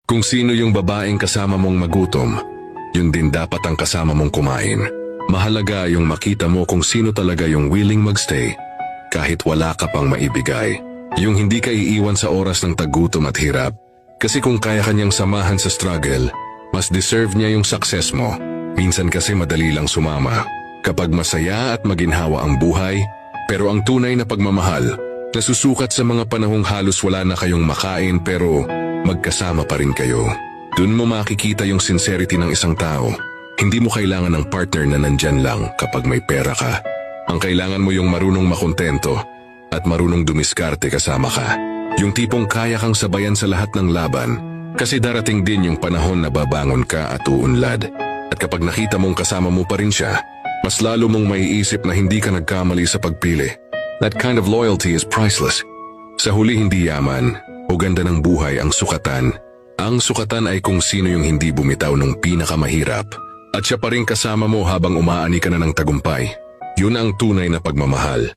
Kung sino yung babaeng kasama mong magutom, yun din dapat ang kasama mong kumain. Mahalaga yung makita mo kung sino talaga yung willing magstay kahit wala ka pang maibigay. Yung hindi ka iiwan sa oras ng tagutom at hirap. Kasi kung kaya kanyang samahan sa struggle, mas deserve niya yung success mo. Minsan kasi madali lang sumama kapag masaya at maginhawa ang buhay, pero ang tunay na pagmamahal nasusukat sa mga panahong halos wala na kayong makain pero magkasama pa rin kayo. Dun mo makikita yung sincerity ng isang tao. Hindi mo kailangan ng partner na nandyan lang kapag may pera ka. Ang kailangan mo yung marunong makontento at marunong dumiskarte kasama ka. Yung tipong kaya kang sabayan sa lahat ng laban kasi darating din yung panahon na babangon ka at uunlad. At kapag nakita mong kasama mo pa rin siya, mas lalo mong maiisip na hindi ka nagkamali sa pagpili. That kind of loyalty is priceless. Sa huli hindi yaman o ganda ng buhay ang sukatan. Ang sukatan ay kung sino yung hindi bumitaw ng pinakamahirap at siya pa rin kasama mo habang umaani ka na ng tagumpay. Yun ang tunay na pagmamahal.